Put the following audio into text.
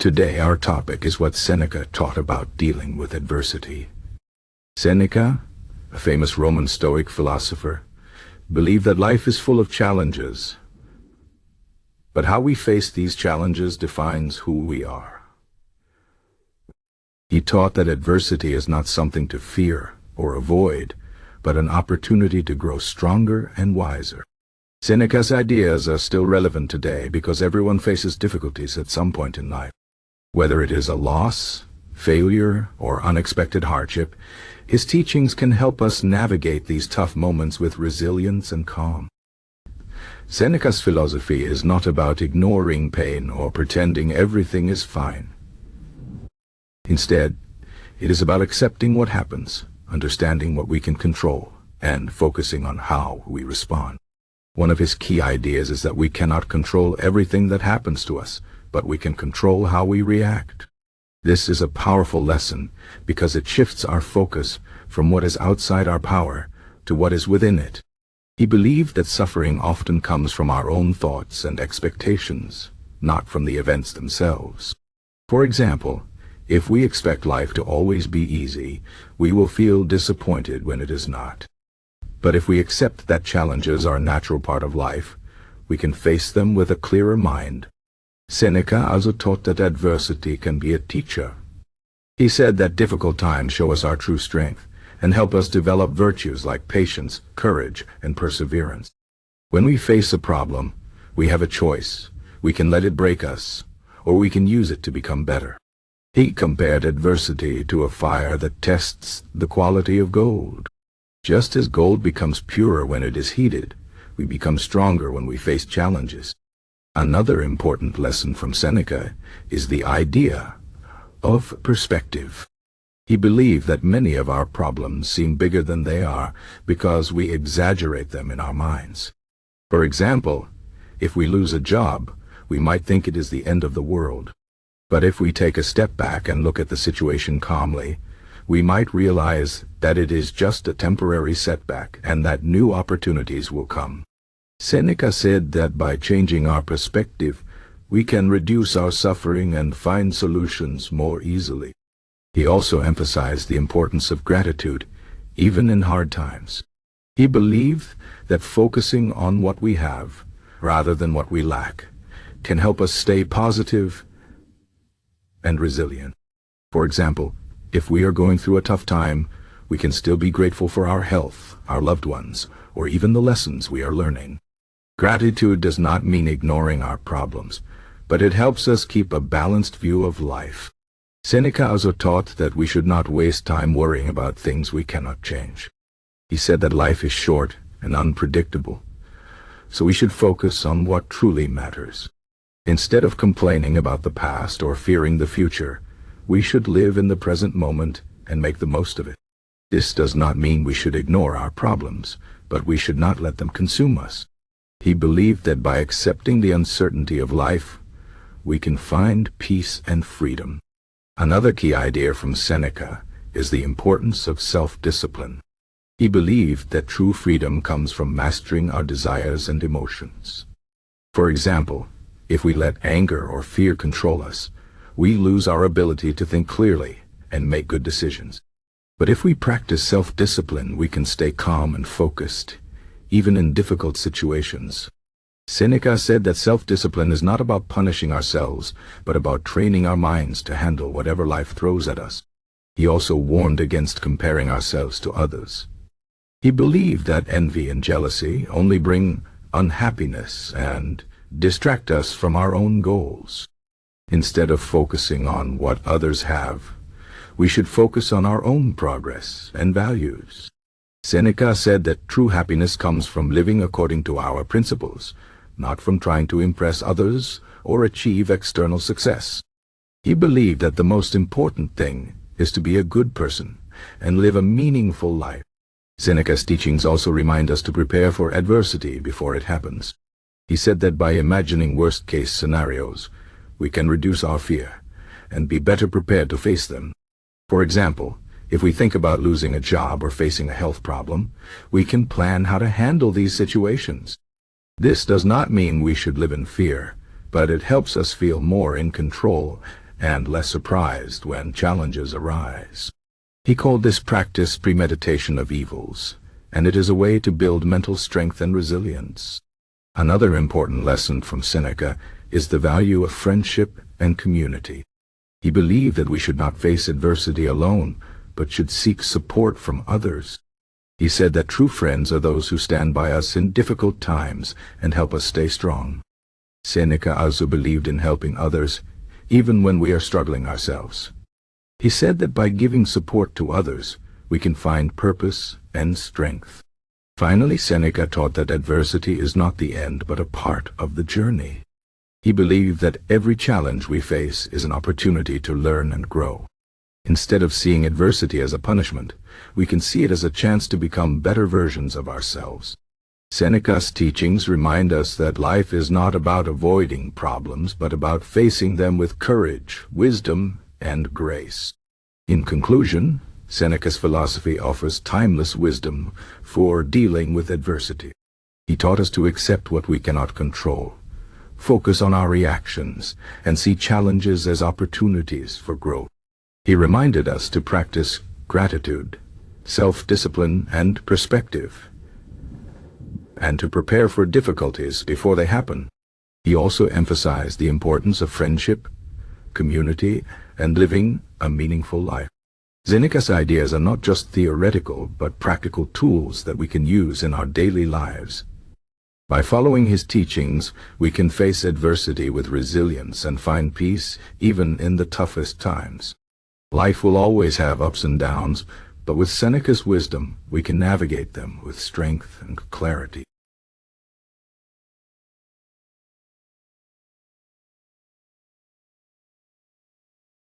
Today our topic is what Seneca taught about dealing with adversity. Seneca, a famous Roman Stoic philosopher, believed that life is full of challenges, but how we face these challenges defines who we are. He taught that adversity is not something to fear or avoid, but an opportunity to grow stronger and wiser. Seneca's ideas are still relevant today because everyone faces difficulties at some point in life. Whether it is a loss, failure, or unexpected hardship, his teachings can help us navigate these tough moments with resilience and calm. Seneca's philosophy is not about ignoring pain or pretending everything is fine. Instead, it is about accepting what happens, understanding what we can control, and focusing on how we respond. One of his key ideas is that we cannot control everything that happens to us, but we can control how we react. This is a powerful lesson because it shifts our focus from what is outside our power to what is within it. He believed that suffering often comes from our own thoughts and expectations, not from the events themselves. For example, if we expect life to always be easy, we will feel disappointed when it is not. But if we accept that challenges are a natural part of life, we can face them with a clearer mind. Seneca also taught that adversity can be a teacher. He said that difficult times show us our true strength and help us develop virtues like patience, courage, and perseverance. When we face a problem, we have a choice. We can let it break us, or we can use it to become better. He compared adversity to a fire that tests the quality of gold. Just as gold becomes purer when it is heated, we become stronger when we face challenges. Another important lesson from Seneca is the idea of perspective. He believed that many of our problems seem bigger than they are because we exaggerate them in our minds. For example, if we lose a job, we might think it is the end of the world. But if we take a step back and look at the situation calmly, we might realize that it is just a temporary setback and that new opportunities will come. Seneca said that by changing our perspective, we can reduce our suffering and find solutions more easily. He also emphasized the importance of gratitude, even in hard times. He believed that focusing on what we have, rather than what we lack, can help us stay positive and resilient. For example, if we are going through a tough time, we can still be grateful for our health, our loved ones, or even the lessons we are learning. Gratitude does not mean ignoring our problems, but it helps us keep a balanced view of life. Seneca also taught that we should not waste time worrying about things we cannot change. He said that life is short and unpredictable, so we should focus on what truly matters. Instead of complaining about the past or fearing the future, we should live in the present moment and make the most of it. This does not mean we should ignore our problems, but we should not let them consume us. He believed that by accepting the uncertainty of life, we can find peace and freedom. Another key idea from Seneca is the importance of self-discipline. He believed that true freedom comes from mastering our desires and emotions. For example, if we let anger or fear control us, we lose our ability to think clearly and make good decisions. But if we practice self-discipline, we can stay calm and focused, even in difficult situations. Seneca said that self-discipline is not about punishing ourselves, but about training our minds to handle whatever life throws at us. He also warned against comparing ourselves to others. He believed that envy and jealousy only bring unhappiness and distract us from our own goals. Instead of focusing on what others have, we should focus on our own progress and values. Seneca said that true happiness comes from living according to our principles, not from trying to impress others or achieve external success. He believed that the most important thing is to be a good person and live a meaningful life. Seneca's teachings also remind us to prepare for adversity before it happens. He said that by imagining worst-case scenarios, we can reduce our fear and be better prepared to face them. For example, if we think about losing a job or facing a health problem, we can plan how to handle these situations. This does not mean we should live in fear, but it helps us feel more in control and less surprised when challenges arise. He called this practice premeditation of evils, and it is a way to build mental strength and resilience. Another important lesson from Seneca is the value of friendship and community. He believed that we should not face adversity alone, but should seek support from others. He said that true friends are those who stand by us in difficult times and help us stay strong. Seneca also believed in helping others, even when we are struggling ourselves. He said that by giving support to others, we can find purpose and strength. Finally, Seneca taught that adversity is not the end, but a part of the journey. He believed that every challenge we face is an opportunity to learn and grow. Instead of seeing adversity as a punishment, we can see it as a chance to become better versions of ourselves. Seneca's teachings remind us that life is not about avoiding problems, but about facing them with courage, wisdom, and grace. In conclusion, Seneca's philosophy offers timeless wisdom for dealing with adversity. He taught us to accept what we cannot control, focus on our reactions, and see challenges as opportunities for growth. He reminded us to practice gratitude, self-discipline, and perspective, and to prepare for difficulties before they happen. He also emphasized the importance of friendship, community, and living a meaningful life. Seneca's ideas are not just theoretical, but practical tools that we can use in our daily lives. By following his teachings, we can face adversity with resilience and find peace even in the toughest times. Life will always have ups and downs, but with Seneca's wisdom, we can navigate them with strength and clarity.